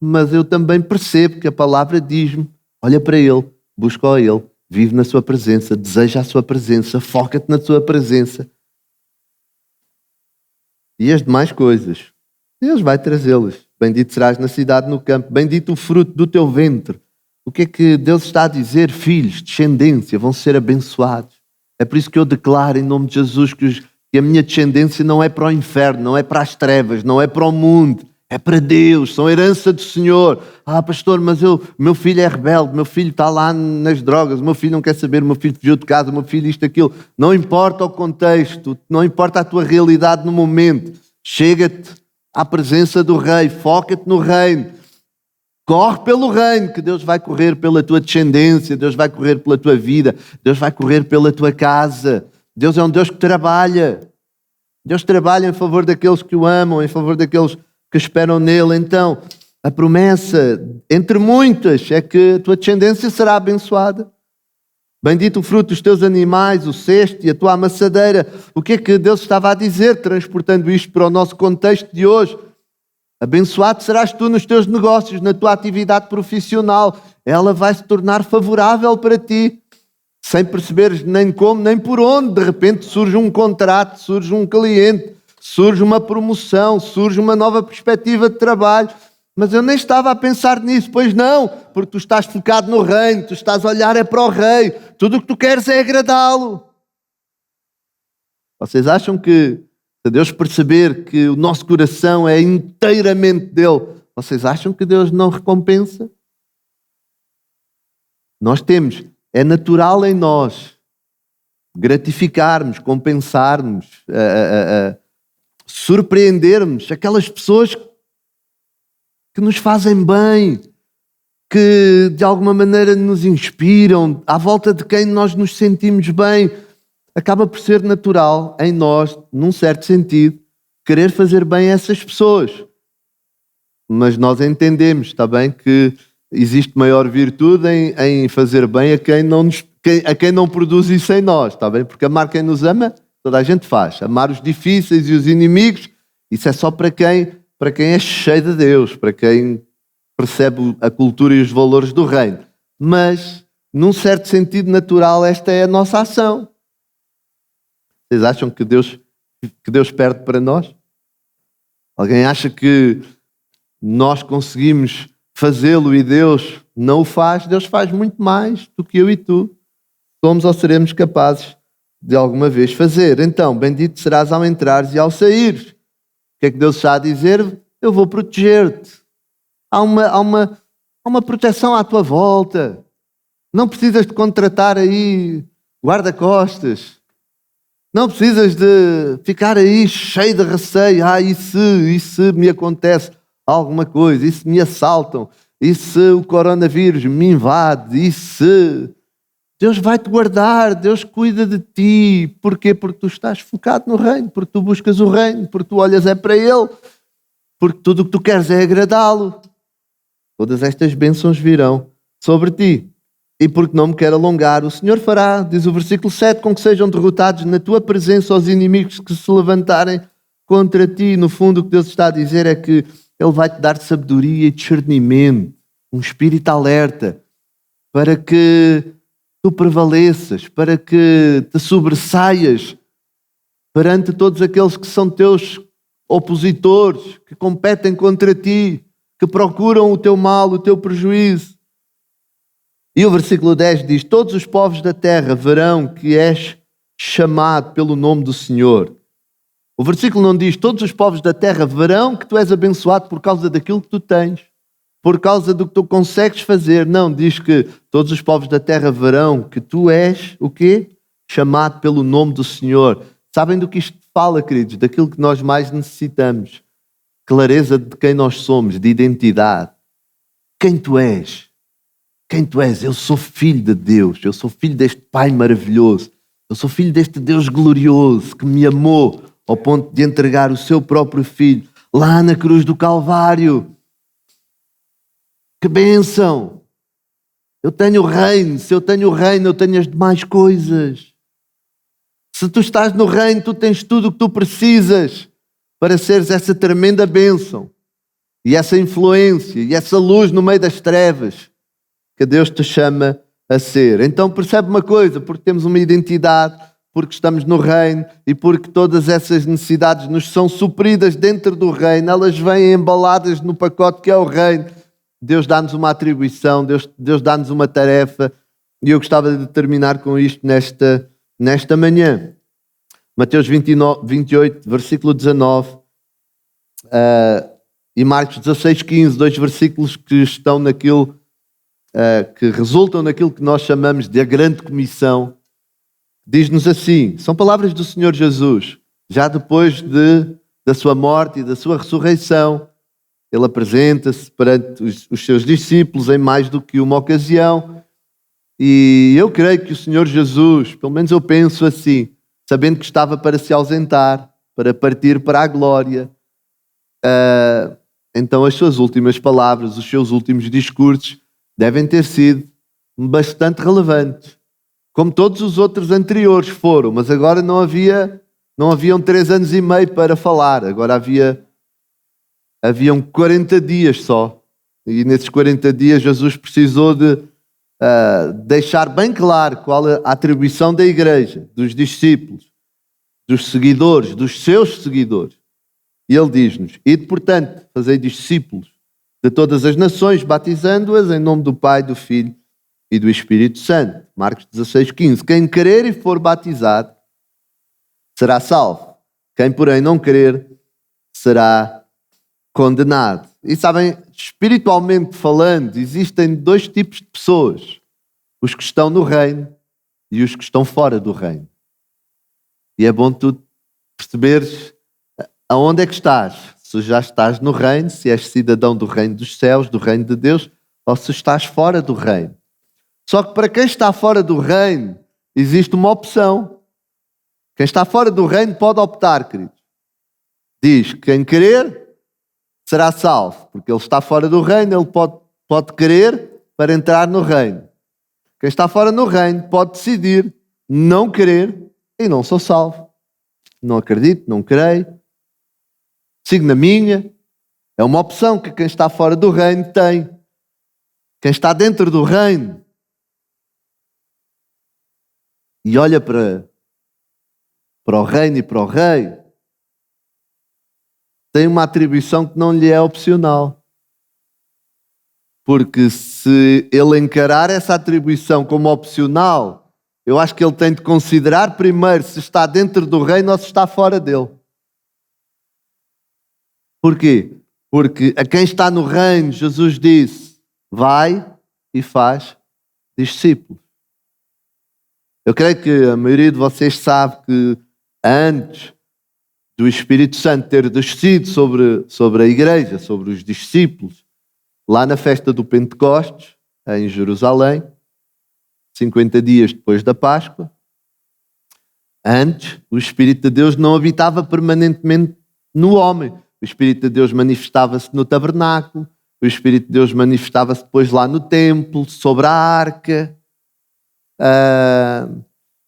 [SPEAKER 3] mas eu também percebo que a palavra diz-me, olha para Ele, busca a Ele, vive na sua presença, deseja a sua presença, foca-te na sua presença. E as demais coisas, Deus vai trazê-las. Bendito serás na cidade, no campo, bendito o fruto do teu ventre. O que é que Deus está a dizer? Filhos, descendência, vão ser abençoados. É por isso que eu declaro em nome de Jesus que a minha descendência não é para o inferno, não é para as trevas, não é para o mundo. É para Deus, são herança do Senhor. Pastor, mas meu filho é rebelde, meu filho está lá nas drogas, meu filho não quer saber, meu filho fugiu de casa, meu filho isto, aquilo. Não importa o contexto, não importa a tua realidade no momento. Chega-te à presença do Rei, foca-te no reino. Corre pelo reino, que Deus vai correr pela tua descendência, Deus vai correr pela tua vida, Deus vai correr pela tua casa. Deus é um Deus que trabalha. Deus trabalha em favor daqueles que o amam, em favor daqueles que esperam nele. Então, a promessa, entre muitas, é que a tua descendência será abençoada. Bendito o fruto dos teus animais, o cesto e a tua amassadeira. O que é que Deus estava a dizer, transportando isto para o nosso contexto de hoje? Abençoado serás tu nos teus negócios, na tua atividade profissional. Ela vai se tornar favorável para ti, sem perceberes nem como, nem por onde. De repente surge um contrato, surge um cliente, surge uma promoção, surge uma nova perspectiva de trabalho. Mas eu nem estava a pensar nisso. Pois não, porque tu estás focado no reino, tu estás a olhar é para o rei. Tudo o que tu queres é agradá-lo. Vocês acham que, se Deus perceber que o nosso coração é inteiramente dele, vocês acham que Deus não recompensa? Nós temos, é natural em nós gratificarmos, compensarmos, surpreendermos aquelas pessoas que nos fazem bem, que de alguma maneira nos inspiram, à volta de quem nós nos sentimos bem. Acaba por ser natural em nós, num certo sentido, querer fazer bem a essas pessoas. Mas nós entendemos, está bem, que existe maior virtude em fazer bem a quem não produz isso em nós, está bem? Porque amar quem nos ama, toda a gente faz. Amar os difíceis e os inimigos, isso é só para quem é cheio de Deus, para quem percebe a cultura e os valores do reino. Mas, num certo sentido natural, esta é a nossa ação. Vocês acham que Deus perde para nós? Alguém acha que nós conseguimos fazê-lo e Deus não o faz? Deus faz muito mais do que eu e tu somos ou seremos capazes de alguma vez fazer. Então, bendito serás ao entrares e ao saíres. O que é que Deus está a dizer? Eu vou proteger-te. Há uma proteção à tua volta. Não precisas de contratar aí guarda-costas. Não precisas de ficar aí cheio de receio. E se me acontece alguma coisa? E se me assaltam? E se o coronavírus me invade? E se... Deus vai te guardar, Deus cuida de ti. Porquê? Porque tu estás focado no reino, porque tu buscas o reino, porque tu olhas é para Ele, porque tudo o que tu queres é agradá-lo. Todas estas bênçãos virão sobre ti. E porque não me quero alongar, o Senhor fará, diz o versículo 7, com que sejam derrotados na tua presença os inimigos que se levantarem contra ti. No fundo, o que Deus está a dizer é que Ele vai te dar sabedoria e discernimento, um espírito alerta, para que tu prevaleças, para que te sobressaias perante todos aqueles que são teus opositores, que competem contra ti, que procuram o teu mal, o teu prejuízo. E o versículo 10 diz: todos os povos da terra verão que és chamado pelo nome do Senhor. O versículo não diz: todos os povos da terra verão que tu és abençoado por causa daquilo que tu tens, por causa do que tu consegues fazer. Não, diz que todos os povos da terra verão que tu és, o quê? Chamado pelo nome do Senhor. Sabem do que isto fala, queridos? Daquilo que nós mais necessitamos. Clareza de quem nós somos, de identidade. Quem tu és? Quem tu és? Eu sou filho de Deus. Eu sou filho deste Pai maravilhoso. Eu sou filho deste Deus glorioso que me amou ao ponto de entregar o seu próprio filho lá na cruz do Calvário. Que bênção! Eu tenho o reino. Se eu tenho o reino, eu tenho as demais coisas. Se tu estás no reino, tu tens tudo o que tu precisas para seres essa tremenda bênção e essa influência e essa luz no meio das trevas que Deus te chama a ser. Então percebe uma coisa, porque temos uma identidade, porque estamos no reino e porque todas essas necessidades nos são supridas dentro do reino, elas vêm embaladas no pacote que é o reino. Deus dá-nos uma atribuição, Deus dá-nos uma tarefa, e eu gostava de terminar com isto nesta manhã. Mateus 28, versículo 19, e Marcos 16, 15, dois versículos que estão naquilo, que resultam naquilo que nós chamamos de a grande comissão. Diz-nos assim, são palavras do Senhor Jesus, já depois da sua morte e da sua ressurreição. Ele apresenta-se perante os seus discípulos em mais do que uma ocasião. E eu creio que o Senhor Jesus, pelo menos eu penso assim, sabendo que estava para se ausentar, para partir para a glória, então as suas últimas palavras, os seus últimos discursos devem ter sido bastante relevantes, como todos os outros anteriores foram, mas agora não haviam 3 anos e meio para falar, agora haviam 40 dias só, e nesses 40 dias Jesus precisou de deixar bem claro qual a atribuição da igreja, dos discípulos, dos seguidores, dos seus seguidores. E ele diz-nos, ide, portanto, fazei discípulos de todas as nações, batizando-as em nome do Pai, do Filho e do Espírito Santo. Marcos 16, 15. Quem crer e for batizado será salvo. Quem, porém, não crer será condenado. E sabem, espiritualmente falando, existem 2 tipos de pessoas. Os que estão no reino e os que estão fora do reino. E é bom tu perceberes aonde é que estás. Se já estás no reino, se és cidadão do reino dos céus, do reino de Deus, ou se estás fora do reino. Só que para quem está fora do reino, existe uma opção. Quem está fora do reino pode optar, queridos. Diz, quem querer será salvo, porque ele está fora do reino, ele pode querer para entrar no reino. Quem está fora no reino pode decidir não querer e não sou salvo. Não acredito, não creio, sigo na minha. É uma opção que quem está fora do reino tem. Quem está dentro do reino e olha para o reino e para o rei, tem uma atribuição que não lhe é opcional. Porque se ele encarar essa atribuição como opcional, eu acho que ele tem de considerar primeiro se está dentro do reino ou se está fora dele. Porquê? Porque a quem está no reino, Jesus disse, vai e faz discípulos. Eu creio que a maioria de vocês sabe que antes do Espírito Santo ter descido sobre a igreja, sobre os discípulos, lá na festa do Pentecostes, em Jerusalém, 50 dias depois da Páscoa, antes o Espírito de Deus não habitava permanentemente no homem. O Espírito de Deus manifestava-se no tabernáculo, o Espírito de Deus manifestava-se depois lá no templo, sobre a arca.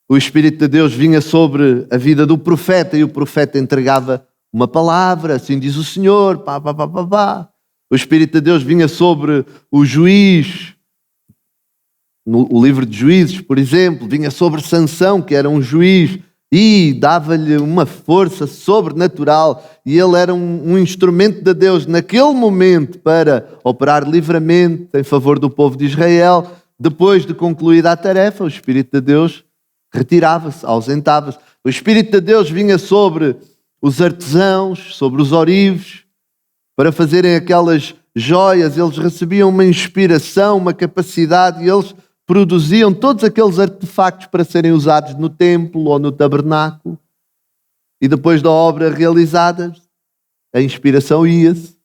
[SPEAKER 3] O Espírito de Deus vinha sobre a vida do profeta e o profeta entregava uma palavra, assim diz o Senhor, pá, pá, pá, pá, pá. O Espírito de Deus vinha sobre o juiz, no livro de Juízes, por exemplo, vinha sobre Sansão, que era um juiz, e dava-lhe uma força sobrenatural, e ele era um instrumento de Deus naquele momento para operar livremente em favor do povo de Israel. Depois de concluída a tarefa, o Espírito de Deus retirava-se, ausentava-se. O Espírito de Deus vinha sobre os artesãos, sobre os ourives, para fazerem aquelas joias. Eles recebiam uma inspiração, uma capacidade, e eles produziam todos aqueles artefactos para serem usados no templo ou no tabernáculo. E depois da obra realizada, a inspiração ia-se.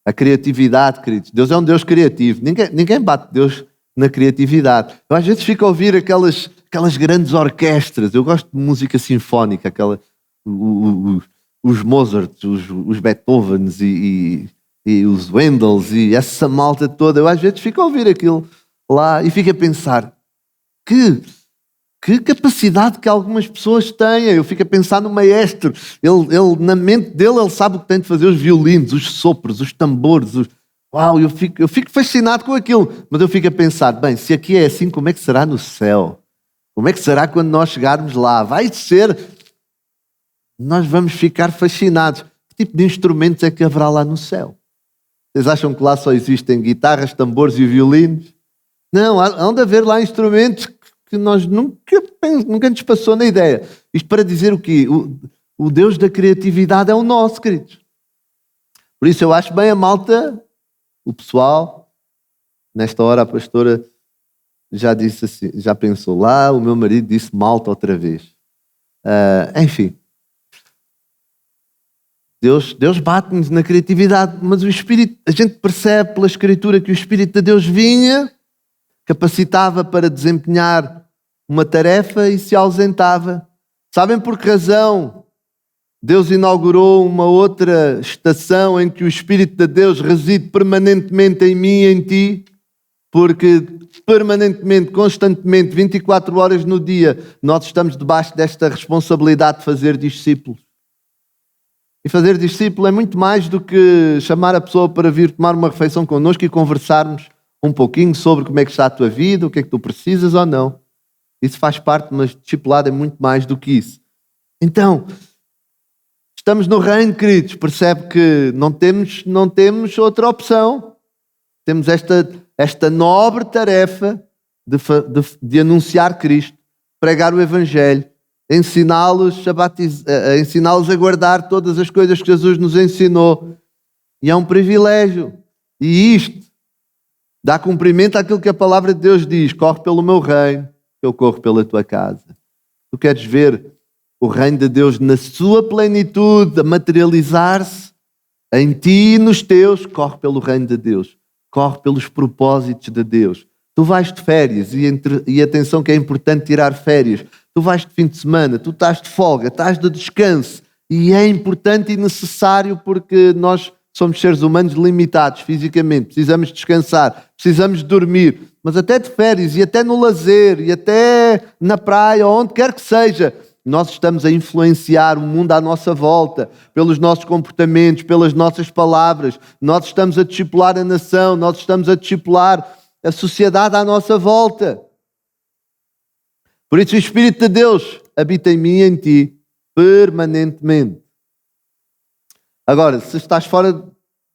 [SPEAKER 3] A criatividade, queridos. Deus é um Deus criativo. Ninguém bate Deus na criatividade. Eu às vezes fico a ouvir aquelas grandes orquestras. Eu gosto de música sinfónica, os Mozart, os Beethovens e e os Wendels e essa malta toda. Eu às vezes fico a ouvir aquilo lá e fico a pensar que capacidade que algumas pessoas têm. Eu fico a pensar no maestro. Ele, na mente dele, ele sabe o que tem de fazer: os violinos, os sopros, os tambores. Uau, eu fico fascinado com aquilo. Mas eu fico a pensar, bem, se aqui é assim, como é que será no céu? Como é que será quando nós chegarmos lá? Vai ser... Nós vamos ficar fascinados. Que tipo de instrumentos é que haverá lá no céu? Vocês acham que lá só existem guitarras, tambores e violinos? Não, há de haver lá instrumentos que nós nunca nos passou na ideia. Isto para dizer o quê? O Deus da criatividade é o nosso, queridos. Por isso eu acho bem a malta, o pessoal, nesta hora a pastora já disse assim, já pensou lá, o meu marido disse malta outra vez. Enfim. Deus bate-nos na criatividade, mas o Espírito, a gente percebe pela Escritura que o Espírito de Deus vinha, capacitava para desempenhar uma tarefa e se ausentava. Sabem por que razão Deus inaugurou uma outra estação em que o Espírito de Deus reside permanentemente em mim e em ti? Porque permanentemente, constantemente, 24 horas no dia, nós estamos debaixo desta responsabilidade de fazer discípulos. E fazer discípulo é muito mais do que chamar a pessoa para vir tomar uma refeição connosco e conversarmos um pouquinho sobre como é que está a tua vida, o que é que tu precisas ou não. Isso faz parte, mas discipulado é muito mais do que isso. Então, estamos no reino, queridos. Percebe que não temos outra opção. Temos esta nobre tarefa de anunciar Cristo, pregar o Evangelho, ensiná-los a guardar todas as coisas que Jesus nos ensinou. E é um privilégio. E isto dá cumprimento àquilo que a palavra de Deus diz: corre pelo meu reino, que eu corro pela tua casa. Tu queres ver o reino de Deus na sua plenitude, a materializar-se em ti e nos teus? Corre pelo reino de Deus. Corre pelos propósitos de Deus. Tu vais de férias, e atenção que é importante tirar férias. Tu vais de fim de semana, tu estás de folga, estás de descanso. E é importante e necessário, porque nós somos seres humanos limitados fisicamente. Precisamos descansar, precisamos dormir. Mas até de férias, e até no lazer, e até na praia, ou onde quer que seja, nós estamos a influenciar o mundo à nossa volta, pelos nossos comportamentos, pelas nossas palavras. Nós estamos a discipular a nação, nós estamos a discipular a sociedade à nossa volta. Por isso o Espírito de Deus habita em mim e em ti permanentemente. Agora, se estás fora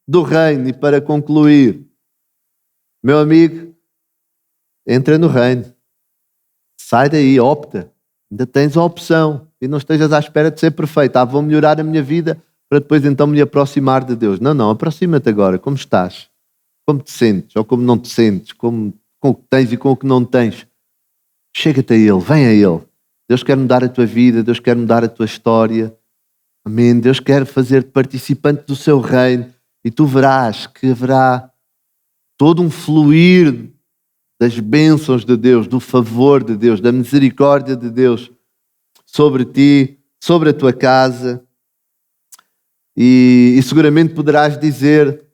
[SPEAKER 3] do reino, e para concluir, meu amigo, entra no reino. Sai daí, opta. Ainda tens a opção. E não estejas à espera de ser perfeito. Vou melhorar a minha vida para depois então me aproximar de Deus. Não, aproxima-te agora. Como estás? Como te sentes? Ou como não te sentes? Com o que tens e com o que não tens? Chega-te a Ele, vem a Ele. Deus quer mudar a tua vida, Deus quer mudar a tua história. Amém. Deus quer fazer-te participante do seu reino, e tu verás que haverá todo um fluir das bênçãos de Deus, do favor de Deus, da misericórdia de Deus sobre ti, sobre a tua casa. E seguramente poderás dizer,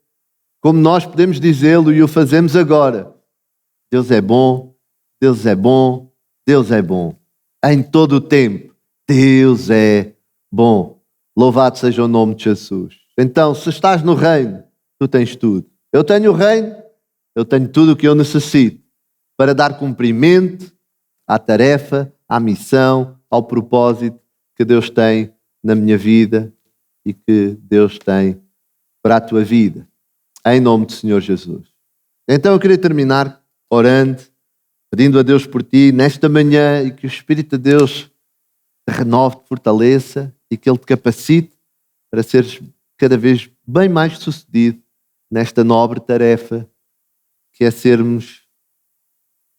[SPEAKER 3] como nós podemos dizê-lo e o fazemos agora: Deus é bom, Deus é bom, Deus é bom. Em todo o tempo, Deus é bom. Louvado seja o nome de Jesus. Então, se estás no reino, tu tens tudo. Eu tenho o reino, eu tenho tudo o que eu necessito para dar cumprimento à tarefa, à missão, ao propósito que Deus tem na minha vida e que Deus tem para a tua vida. Em nome do Senhor Jesus. Então eu queria terminar orando, pedindo a Deus por ti nesta manhã, e que o Espírito de Deus te renove, te fortaleça e que Ele te capacite para seres cada vez bem mais sucedido nesta nobre tarefa que é sermos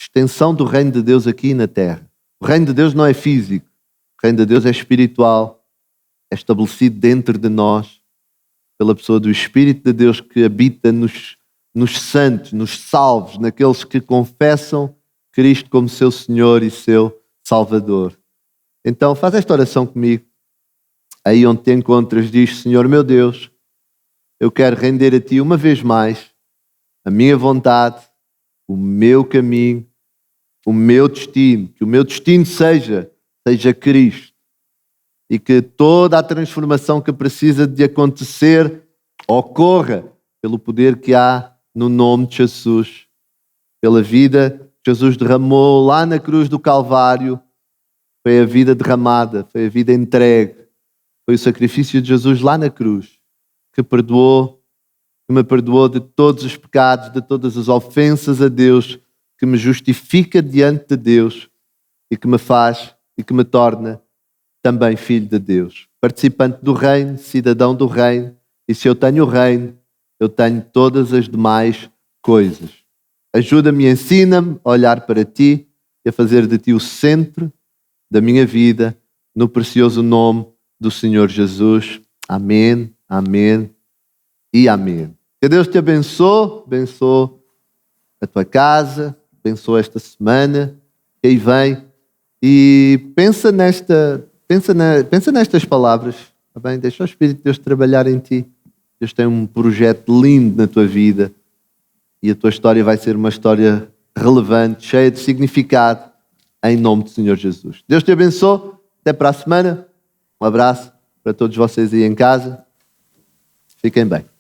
[SPEAKER 3] extensão do reino de Deus aqui na terra. O reino de Deus não é físico, o reino de Deus é espiritual, é estabelecido dentro de nós pela pessoa do Espírito de Deus que habita nos santos, nos salvos, naqueles que confessam Cristo como seu Senhor e seu Salvador. Então faz esta oração comigo. Aí onde te encontras, diz: Senhor meu Deus, eu quero render a Ti uma vez mais a minha vontade, o meu caminho, o meu destino. Que o meu destino seja Cristo. E que toda a transformação que precisa de acontecer ocorra pelo poder que há no nome de Jesus. Pela vida que Jesus derramou lá na cruz do Calvário. Foi a vida derramada, foi a vida entregue. Foi o sacrifício de Jesus lá na cruz que me perdoou de todos os pecados, de todas as ofensas a Deus, que me justifica diante de Deus e que me faz e que me torna também filho de Deus. Participante do reino, cidadão do reino. E se eu tenho o reino, eu tenho todas as demais coisas. Ajuda-me e ensina-me a olhar para Ti e a fazer de Ti o centro da minha vida, no precioso nome do Senhor Jesus. Amém, amém e amém. Que Deus te abençoe a tua casa, abençoe esta semana que aí vem e pensa nestas palavras, tá bem? Deixa o Espírito de Deus trabalhar em ti. Deus tem um projeto lindo na tua vida e a tua história vai ser uma história relevante, cheia de significado, em nome do Senhor Jesus. Deus te abençoe. Até para a semana. Um abraço para todos vocês aí em casa. Fiquem bem.